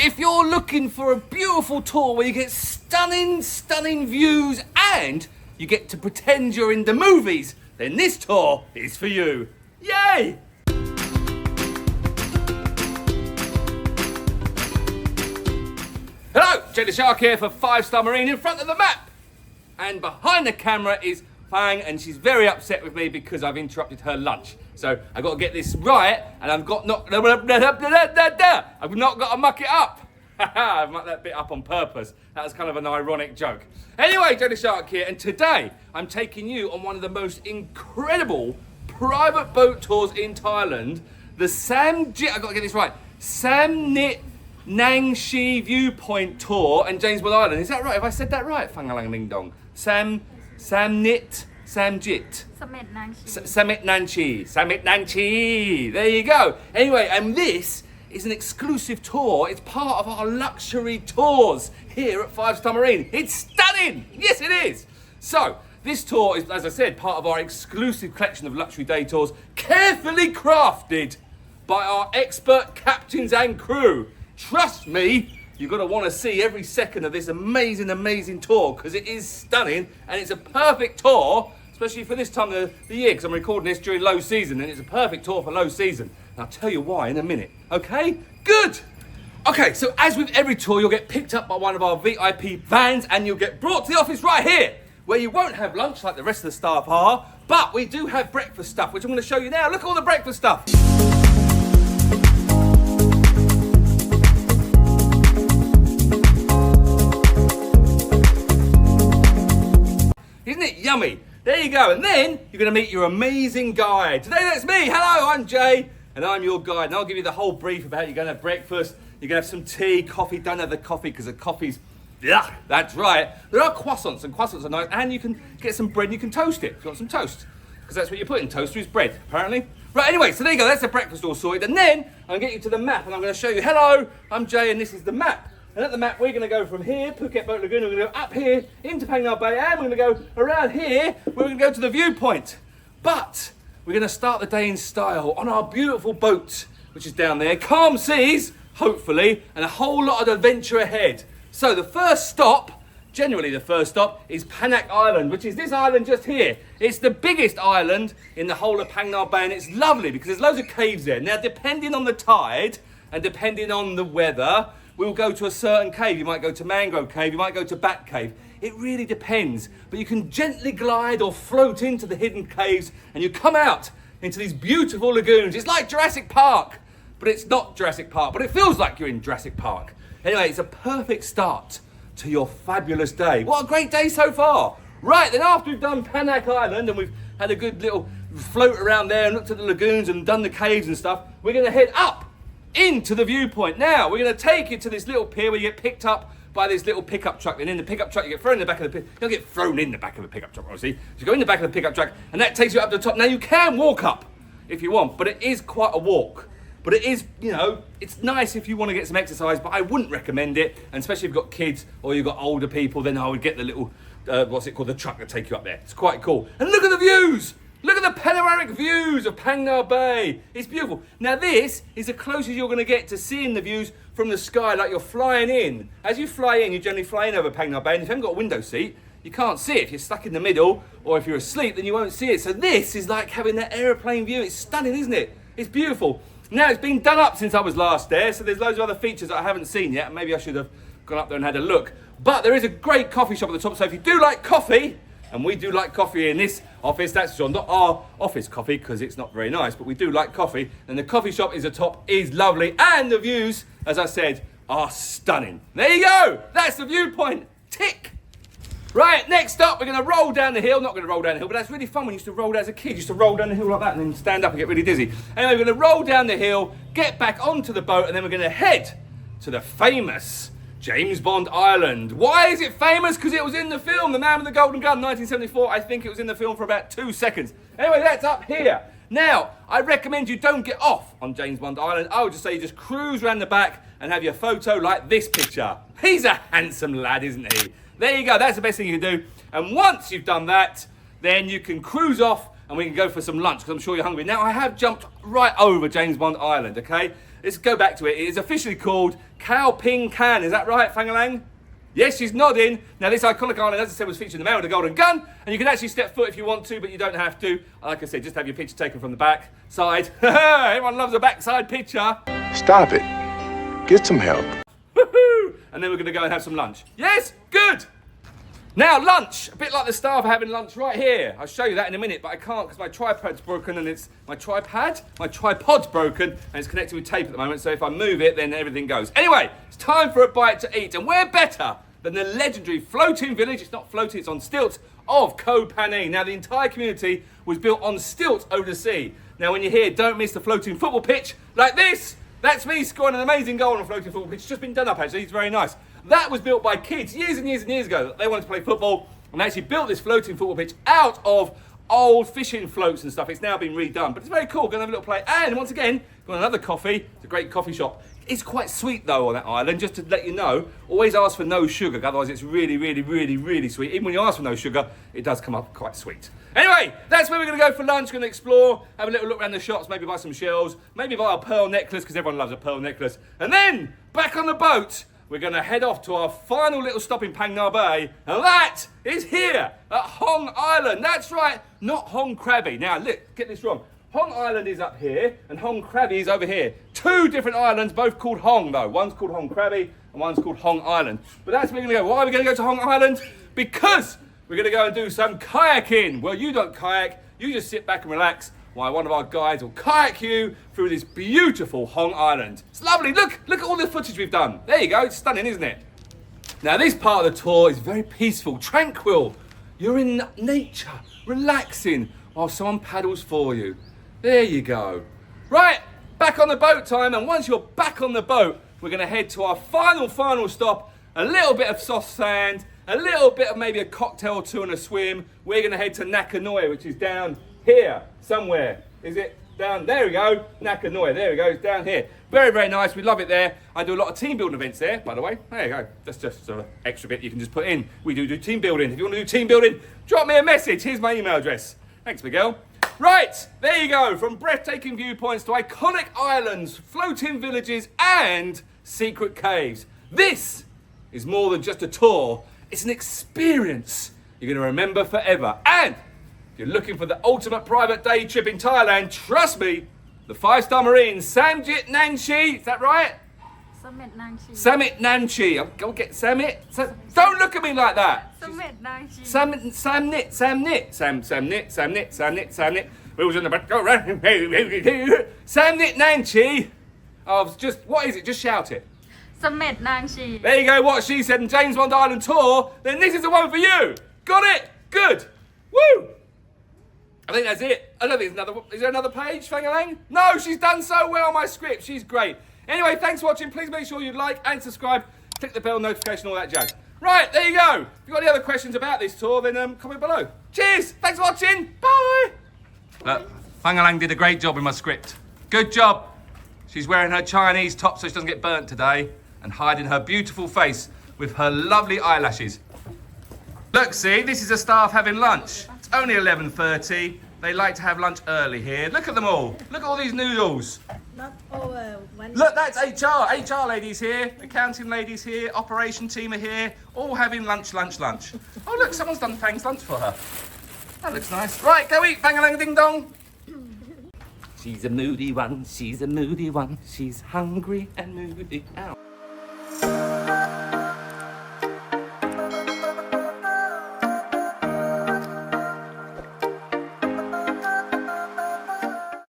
if you're looking for a beautiful tour where you get stunning views and you get to pretend you're in the movies, then this tour is for you. Yay! Hello, Jay the Shark here for 5-Star Marine in front of the map. And behind the camera is Fang, and she's very upset with me because I've interrupted her lunch. So I've got to get this right, and I've not got to muck it up. I've mucked that bit up on purpose. That was kind of an ironic joke. Anyway, Jay the Shark here, and today I'm taking you on one of the most incredible private boat tours in Thailand, the I've got to get this right, Samet Nangshe Viewpoint Tour and James Bond Island. Is that right? Have I said that right? Fangalang Ding Dong. Samet Nangshe. There you go. Anyway, and this is an exclusive tour. It's part of our luxury tours here at 5-Star Marine. It's stunning. Yes, it is. So, this tour is, as I said, part of our exclusive collection of luxury day tours, carefully crafted by our expert captains and crew. Trust me, you're going to want to see every second of this amazing tour because it is stunning and it's a perfect tour, especially for this time of the year, because I'm recording this during low season and it's a perfect tour for low season. And I'll tell you why in a minute, okay? Good! Okay, so as with every tour, you'll get picked up by one of our VIP vans and you'll get brought to the office right here, where you won't have lunch like the rest of the staff are, but we do have breakfast stuff, which I'm going to show you now. Look at all the breakfast stuff. Isn't it yummy? There you go. And then you're going to meet your amazing guide. Today that's me. Hello, I'm Jay, and I'm your guide. And I'll give you the whole brief about you're going to have breakfast, you're going to have some tea, coffee. Don't have the coffee because the coffee's, yeah, that's right. There are croissants, and croissants are nice. And you can get some bread and you can toast it if you want some toast. Because that's what you put in toaster is bread, apparently. Right, anyway, so there you go. That's the breakfast all sorted. And then I'm going to get you to the map, and I'm going to show you, hello, I'm Jay, and this is the map. And at the map, we're going to go from here, Phuket Boat Lagoon, we're going to go up here, into Phang Nga Bay, and we're going to go around here, we're going to go to the viewpoint. But we're going to start the day in style on our beautiful boat, which is down there. Calm seas, hopefully, and a whole lot of adventure ahead. So the first stop, generally the first stop, is Panak Island, which is this island just here. It's the biggest island in the whole of Phang Nga Bay, and it's lovely because there's loads of caves there. Now, depending on the tide and depending on the weather, we'll go to a certain cave. You might go to Mangrove Cave, you might go to Bat Cave. It really depends. But you can gently glide or float into the hidden caves and you come out into these beautiful lagoons. It's like Jurassic Park, but it's not Jurassic Park, but it feels like you're in Jurassic Park. Anyway, it's a perfect start to your fabulous day. What a great day so far. Right, then after we've done Panak Island and we've had a good little float around there and looked at the lagoons and done the caves and stuff, we're going to head up into the viewpoint. Now, we're going to take you to this little pier where you get picked up by this little pickup truck. And in the pickup truck, you get thrown in the back of the pier. You don't get thrown in the back of the pickup truck, obviously. So you go in the back of the pickup truck, and that takes you up to the top. Now, you can walk up if you want, but it is quite a walk. But it is, you know, it's nice if you want to get some exercise, but I wouldn't recommend it. And especially if you've got kids or you've got older people, then I would get the little, what's it called, the truck to take you up there. It's quite cool. And look at the views! Look at the panoramic views of Phang Nga Bay. It's beautiful. Now this is the closest you're going to get to seeing the views from the sky, like you're flying in. As you fly in, you generally fly in over Phang Nga Bay, and if you haven't got a window seat, you can't see it. If you're stuck in the middle, or if you're asleep, then you won't see it. So this is like having that aeroplane view. It's stunning, isn't it? It's beautiful. Now it's been done up since I was last there, so there's loads of other features that I haven't seen yet. Maybe I should have gone up there and had a look. But there is a great coffee shop at the top, so if you do like coffee, and we do like coffee in this office, that's not our office coffee because it's not very nice, but we do like coffee. And the coffee shop is atop, is lovely. And the views, as I said, are stunning. There you go. That's the viewpoint. Tick. Right, next up, we're going to roll down the hill. Not going to roll down the hill, but that's really fun when you used to roll as a kid. You used to roll down the hill like that and then stand up and get really dizzy. Anyway, we're going to roll down the hill, get back onto the boat, and then we're going to head to the famous James Bond Island. Why is it famous? Because it was in the film, The Man with the Golden Gun, 1974. I think it was in the film for about 2 seconds. Anyway, that's up here. Now, I recommend you don't get off on James Bond Island. I would just say you just cruise around the back and have your photo like this picture. He's a handsome lad, isn't he? There you go. That's the best thing you can do. And once you've done that, then you can cruise off and we can go for some lunch because I'm sure you're hungry. Now, I have jumped right over James Bond Island, okay? Let's go back to it. It is officially called Khao Ping Can, is that right, Fangalang? Yes, she's nodding. Now, this iconic island, as I said, was featured in the Man with the Golden Gun, and you can actually step foot if you want to, but you don't have to. Like I said, just have your picture taken from the back side. Everyone loves a backside picture. Stop it. Get some help. Woohoo! And then we're going to go and have some lunch. Yes? Good! Now, lunch. A bit like the staff are having lunch right here. I'll show you that in a minute, but I can't because my tripod's broken and it's... My tripod's broken and it's connected with tape at the moment, so if I move it, then everything goes. Anyway, it's time for a bite to eat, and we're better than the legendary floating village, it's not floating, it's on stilts, of Koh Phangan. Now, the entire community was built on stilts over the sea. Now, when you're here, don't miss the floating football pitch like this. That's me scoring an amazing goal on a floating football pitch. It's just been done up, actually. It's very nice. That was built by kids years and years and years ago. They wanted to play football, and they actually built this floating football pitch out of old fishing floats and stuff. It's now been redone, but it's very cool. Going to have a little play. And once again, got another coffee. It's a great coffee shop. It's quite sweet, though, on that island. Just to let you know, always ask for no sugar. Otherwise, it's really, really, really, really sweet. Even when you ask for no sugar, it does come up quite sweet. Anyway, that's where we're going to go for lunch. We're going to explore, have a little look around the shops, maybe buy some shells, maybe buy a pearl necklace, because everyone loves a pearl necklace. And then, back on the boat, we're going to head off to our final little stop in Phang Nga Bay, and that is here at Hong Island. That's right, not Hong Krabi. Now, look, get this wrong. Hong Island is up here, and Hong Krabi is over here. Two different islands, both called Hong, though. One's called Hong Krabi, and one's called Hong Island. But that's where we're going to go. Why are we going to go to Hong Island? Because we're going to go and do some kayaking. Well, you don't kayak. You just sit back and relax while one of our guides will kayak you through this beautiful Hong Island. It's lovely. Look at all the footage we've done. There you go. It's stunning, isn't it? Now, this part of the tour is very peaceful, tranquil. You're in nature, relaxing, while someone paddles for you. There you go. Right, back on the boat time, and once you're back on the boat, we're going to head to our final stop. A little bit of soft sand, a little bit of maybe a cocktail or two and a swim. We're going to head to Nakanoi, which is down here somewhere. Is it down? There we go. Nakanoi, there we go. It's down here. Very, very nice. We love it there. I do a lot of team building events there, by the way. There you go. That's just sort of extra bit you can just put in. We do team building. If you want to do team building, drop me a message. Here's my email address. Thanks, Miguel. Right, there you go. From breathtaking viewpoints to iconic islands, floating villages, and secret caves. This is more than just a tour. It's an experience you're going to remember forever. And if you're looking for the ultimate private day trip in Thailand, trust me, the 5-star Marine Samet Nangshe, is that right? Samet Nangshe. Samet Nangshe. Go get Samet. Don't look at me like that. Samet Nangshe. Samnit. We was in the back. Samnit Nangshe. Oh, just, what is it? Just shout it. Samet Nangshe. There you go, what she said in James Bond Island Tour. Then this is the one for you. Got it? Good. Woo! I think that's it. I don't think there's another. Is there another page, Fangalang? No, she's done so well on my script. She's great. Anyway, thanks for watching. Please make sure you like and subscribe. Click the bell notification, all that jazz. Right, there you go. If you've got any other questions about this tour, then comment below. Cheers. Thanks for watching. Bye. Look, Fangalang did a great job with my script. Good job. She's wearing her Chinese top so she doesn't get burnt today and hiding her beautiful face with her lovely eyelashes. Look, see, this is the staff having lunch. It's only 11:30. They like to have lunch early here. Look at them all. Look at all these noodles. Not over one. Look, that's HR. HR ladies here, accounting ladies here, operation team are here, all having lunch. Oh, look, someone's done Fang's lunch for her. That looks nice. Right, go eat, Fang-a-lang ding dong. She's a moody one, she's hungry and moody. Ow.